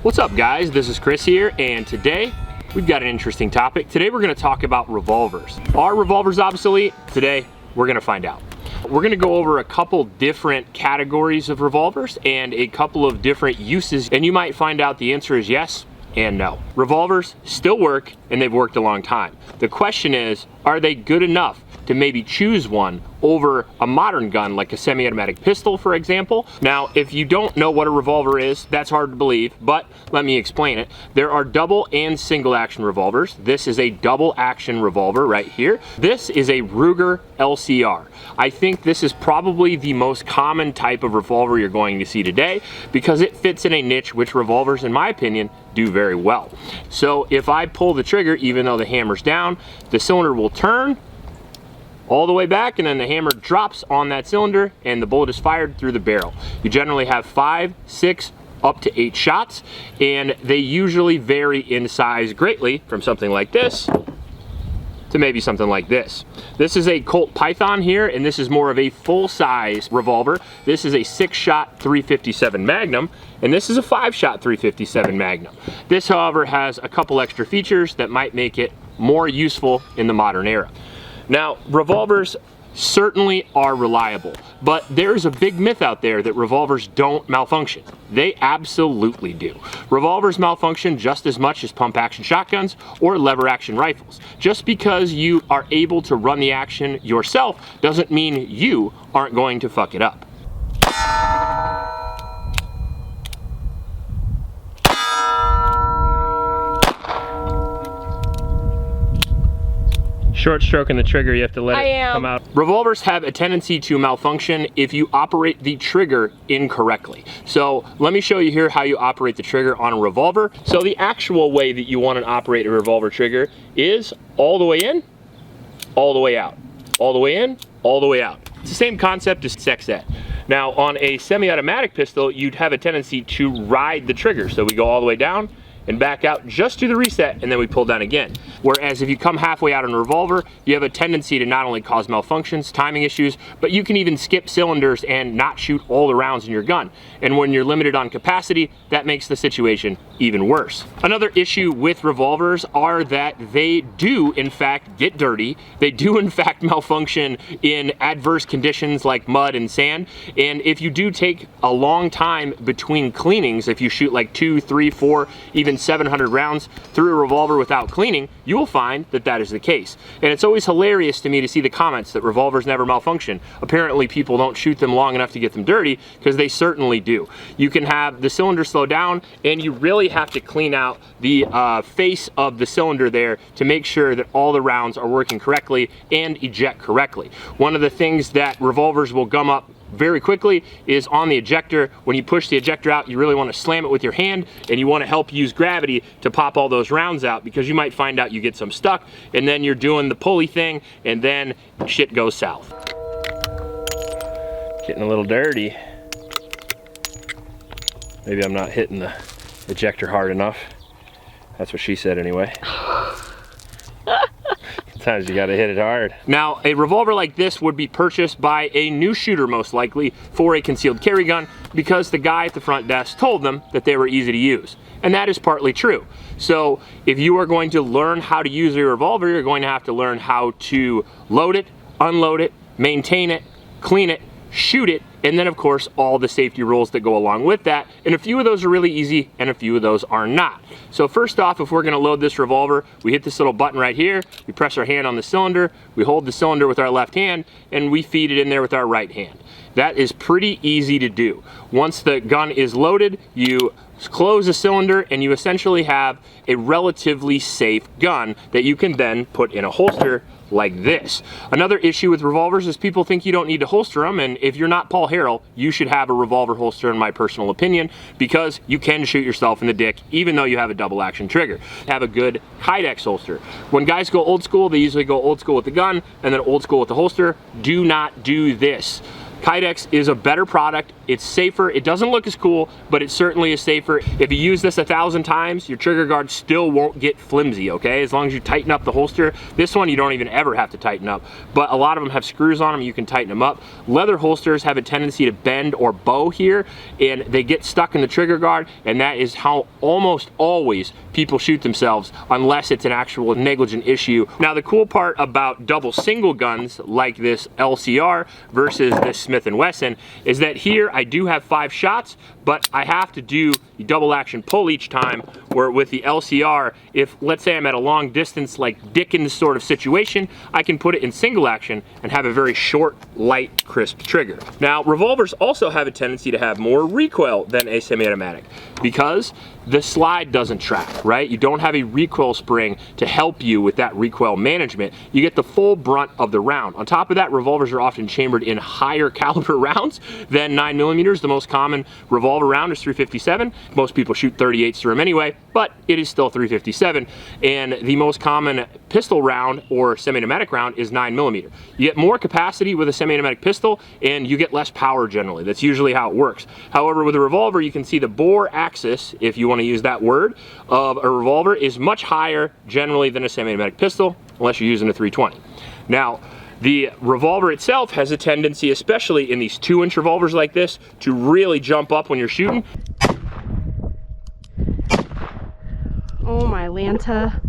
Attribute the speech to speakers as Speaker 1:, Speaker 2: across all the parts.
Speaker 1: What's up guys, this is Chris here, and today we've got an interesting topic. Today we're going to talk about revolvers. Are revolvers obsolete? Today we're going to find out. We're going to go over a couple different categories of revolvers and a couple of different uses, and you might find out the answer is yes and no. Revolvers still work, and they've worked a long time. The question is, are they good enough to maybe choose one over a modern gun like a semi-automatic pistol, for example? Now, if you don't know what a revolver is, that's hard to believe, but let me explain it. There are double and single action revolvers. This is a double action revolver right here. This is a Ruger LCR. I think this is probably the most common type of revolver you're going to see today because it fits in a niche which revolvers, in my opinion, do very well. So if I pull the trigger, even though the hammer's down, the cylinder will turn all the way back, and then the hammer drops on that cylinder and the bullet is fired through the barrel. You generally have 5, 6, up to 8 shots, and they usually vary in size greatly from something like this to maybe something like this. This is a Colt Python here, and this is more of a full-size revolver. This is a 6-shot 357 Magnum, and this is a 5-shot 357 Magnum. This, however, has a couple extra features that might make it more useful in the modern era. Now, revolvers certainly are reliable, but there's a big myth out there that revolvers don't malfunction. They absolutely do. Revolvers malfunction just as much as pump action shotguns or lever action rifles. Just because you are able to run the action yourself doesn't mean you aren't going to fuck it up. Short stroking the trigger, you have to let it come out. Revolvers have a tendency to malfunction if you operate the trigger incorrectly. So let me show you here how you operate the trigger on a revolver. So the actual way that you want to operate a revolver trigger is all the way in, all the way out. All the way in, all the way out. It's the same concept as sex ed. Now on a semi-automatic pistol, you'd have a tendency to ride the trigger. So we go all the way down and back out just to the reset, and then we pull down again. Whereas if you come halfway out on a revolver, you have a tendency to not only cause malfunctions, timing issues, but you can even skip cylinders and not shoot all the rounds in your gun. And when you're limited on capacity, that makes the situation even worse. Another issue with revolvers are that they do in fact get dirty. They do in fact malfunction in adverse conditions like mud and sand. And if you do take a long time between cleanings, if you shoot like 2, 3, 4, even 700 rounds through a revolver without cleaning, you will find that that is the case. And it's always hilarious to me to see the comments that revolvers never malfunction. Apparently people don't shoot them long enough to get them dirty, because they certainly do. You can have the cylinder slow down, and you really have to clean out the face of the cylinder there to make sure that all the rounds are working correctly and eject correctly. One of the things that revolvers will gum up very quickly is on the ejector. When you push the ejector out, you really want to slam it with your hand, and you want to help use gravity to pop all those rounds out, because you might find out you get some stuck, and then you're doing the pulley thing, and then shit goes south. Getting a little dirty. Maybe I'm not hitting the ejector hard enough. That's what she said anyway. Sometimes you gotta hit it hard. Now, a revolver like this would be purchased by a new shooter most likely for a concealed carry gun, because the guy at the front desk told them that they were easy to use. And that is partly true. So if you are going to learn how to use a revolver, you're going to have to learn how to load it, unload it, maintain it, clean it, shoot it, and then of course all the safety rules that go along with that. And a few of those are really easy and a few of those are not. So first off, if we're gonna load this revolver, we hit this little button right here, we press our hand on the cylinder, we hold the cylinder with our left hand, and we feed it in there with our right hand. That is pretty easy to do. Once the gun is loaded, you close the cylinder and you essentially have a relatively safe gun that you can then put in a holster like this. Another issue with revolvers is people think you don't need to holster them, and if you're not Paul Harrell, you should have a revolver holster in my personal opinion, because you can shoot yourself in the dick even though you have a double action trigger. Have a good Kydex holster. When guys go old school, they usually go old school with the gun and then old school with the holster. Do not do this. Kydex is a better product. It's safer. It doesn't look as cool, but it certainly is safer. If you use this 1,000 times, your trigger guard still won't get flimsy, okay? As long as you tighten up the holster. This one you don't even ever have to tighten up, but a lot of them have screws on them. You can tighten them up. Leather holsters have a tendency to bend or bow here, and they get stuck in the trigger guard, and that is how almost always people shoot themselves, unless it's an actual negligent issue. Now, the cool part about double single guns like this LCR versus this Smith & Wesson is that here I do have 5 shots, but I have to do the double action pull each time, where with the LCR, if let's say I'm at a long distance like Dickens sort of situation, I can put it in single action and have a very short, light, crisp trigger. Now, revolvers also have a tendency to have more recoil than a semi-automatic because the slide doesn't track, right? You don't have a recoil spring to help you with that recoil management. You get the full brunt of the round. On top of that, revolvers are often chambered in higher caliber rounds than 9mm. The most common revolver round is .357. Most people shoot 38s through them anyway, but it is still .357. And the most common pistol round or semi-automatic round is 9mm. You get more capacity with a semi-automatic pistol and you get less power generally. That's usually how it works. However, with a revolver, you can see the bore axis, if you want to use that word, of a revolver is much higher generally than a semi-automatic pistol, unless you're using a .320. Now, the revolver itself has a tendency, especially in these 2-inch revolvers like this, to really jump up when you're shooting.
Speaker 2: Oh my Lanta.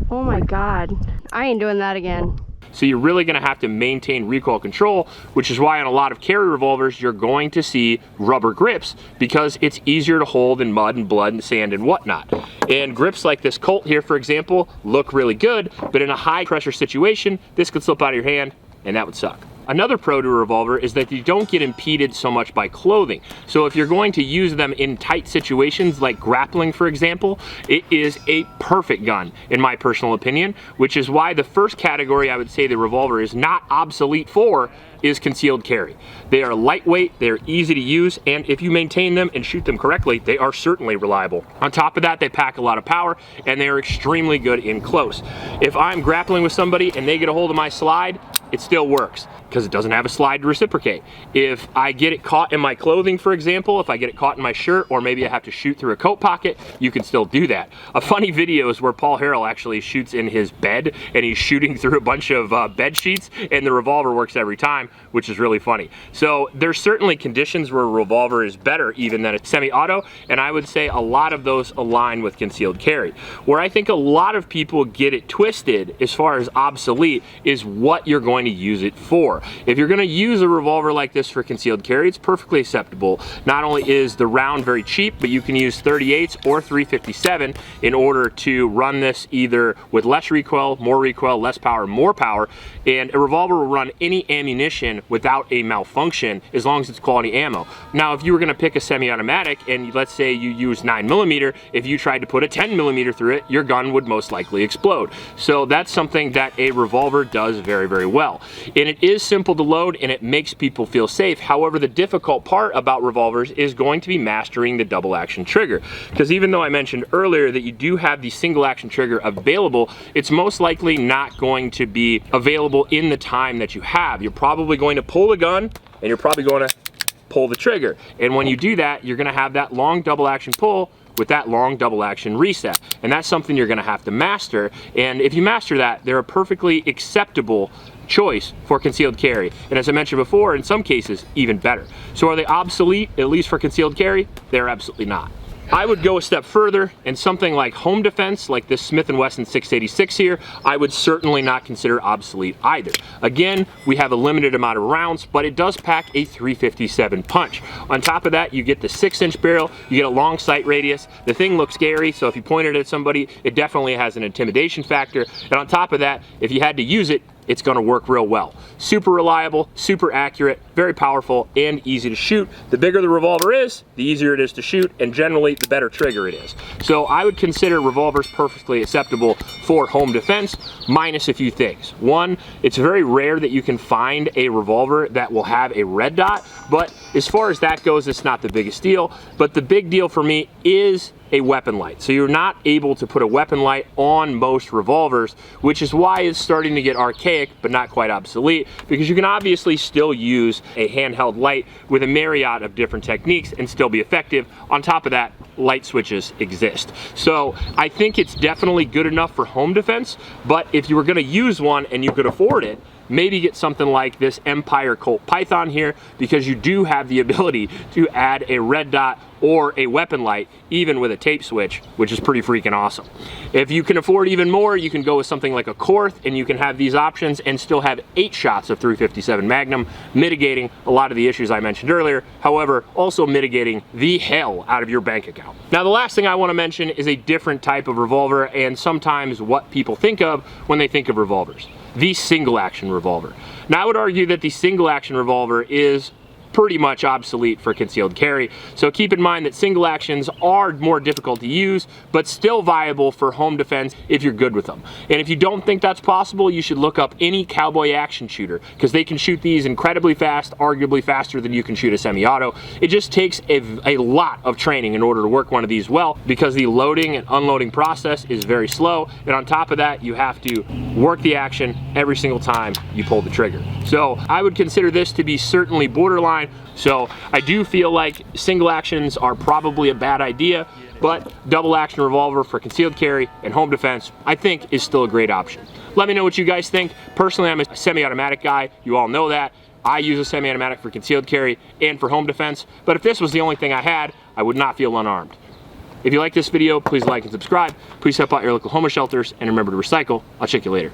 Speaker 2: Oh my God. I ain't doing that again.
Speaker 1: So you're really gonna have to maintain recoil control, which is why on a lot of carry revolvers, you're going to see rubber grips because it's easier to hold in mud and blood and sand and whatnot. And grips like this Colt here, for example, look really good, but in a high pressure situation, this could slip out of your hand and that would suck. Another pro to a revolver is that you don't get impeded so much by clothing. So if you're going to use them in tight situations like grappling, for example, it is a perfect gun in my personal opinion, which is why the first category I would say the revolver is not obsolete for is concealed carry. They are lightweight, they're easy to use, and if you maintain them and shoot them correctly, they are certainly reliable. On top of that, they pack a lot of power and they are extremely good in close. If I'm grappling with somebody and they get a hold of my slide, it still works because it doesn't have a slide to reciprocate. If I get it caught in my clothing, for example, if I get it caught in my shirt, or maybe I have to shoot through a coat pocket, you can still do that. A funny video is where Paul Harrell actually shoots in his bed and he's shooting through a bunch of bed sheets and the revolver works every time, which is really funny. So there's certainly conditions where a revolver is better even than a semi-auto, and I would say a lot of those align with concealed carry. Where I think a lot of people get it twisted as far as obsolete is what you're going to use it for. If you're going to use a revolver like this for concealed carry, it's perfectly acceptable. Not only is the round very cheap, but you can use 38s or .357 in order to run this either with less recoil, more recoil, less power, more power, and a revolver will run any ammunition without a malfunction as long as it's quality ammo. Now, if you were going to pick a semi-automatic and let's say you use 9mm, if you tried to put a 10mm through it, your gun would most likely explode. So that's something that a revolver does very, very well. And it is simple to load and it makes people feel safe. However, the difficult part about revolvers is going to be mastering the double action trigger. Because even though I mentioned earlier that you do have the single action trigger available, it's most likely not going to be available in the time that you have. You're probably going to pull the gun and you're probably going to pull the trigger. And when you do that, you're going to have that long double action pull with that long double action reset. And that's something you're going to have to master. And if you master that, they're a perfectly acceptable choice for concealed carry. And as I mentioned before, in some cases, even better. So are they obsolete, at least for concealed carry? They're absolutely not. I would go a step further, and something like home defense, like this Smith & Wesson 686 here, I would certainly not consider obsolete either. Again, we have a limited amount of rounds, but it does pack a .357 punch. On top of that, you get the 6-inch barrel, you get a long sight radius. The thing looks scary, so if you point it at somebody, it definitely has an intimidation factor. And on top of that, if you had to use it, it's going to work real well. Super reliable, super accurate, very powerful, and easy to shoot. The bigger the revolver is, the easier it is to shoot, and generally the better trigger it is. So I would consider revolvers perfectly acceptable for home defense, minus a few things. One, it's very rare that you can find a revolver that will have a red dot, but as far as that goes, it's not the biggest deal. But the big deal for me is a weapon light. So you're not able to put a weapon light on most revolvers, which is why it's starting to get archaic, but not quite obsolete, because you can obviously still use a handheld light with a myriad of different techniques and still be effective. On top of that, light switches exist. So I think it's definitely good enough for home defense, but if you were gonna use one and you could afford it, maybe get something like this Empire Colt Python here, because you do have the ability to add a red dot or a weapon light, even with a tape switch, which is pretty freaking awesome. If you can afford even more, you can go with something like a Korth, and you can have these options and still have 8 shots of 357 Magnum, mitigating a lot of the issues I mentioned earlier, however, also mitigating the hell out of your bank account. Now, the last thing I want to mention is a different type of revolver, and sometimes what people think of when they think of revolvers: the single action revolver. Now, I would argue that the single action revolver is pretty much obsolete for concealed carry. So keep in mind that single actions are more difficult to use, but still viable for home defense if you're good with them. And if you don't think that's possible, you should look up any cowboy action shooter, because they can shoot these incredibly fast, arguably faster than you can shoot a semi-auto. It just takes a lot of training in order to work one of these well, because the loading and unloading process is very slow. And on top of that, you have to work the action every single time you pull the trigger. So I would consider this to be certainly borderline. So I do feel like single actions are probably a bad idea, but double action revolver for concealed carry and home defense, I think, is still a great option. Let me know what you guys think. Personally, I'm a semi-automatic guy. You all know that. I use a semi-automatic for concealed carry and for home defense, but if this was the only thing I had, I would not feel unarmed. If you like this video, please like and subscribe. Please help out your local homeless shelters, and remember to recycle. I'll check you later.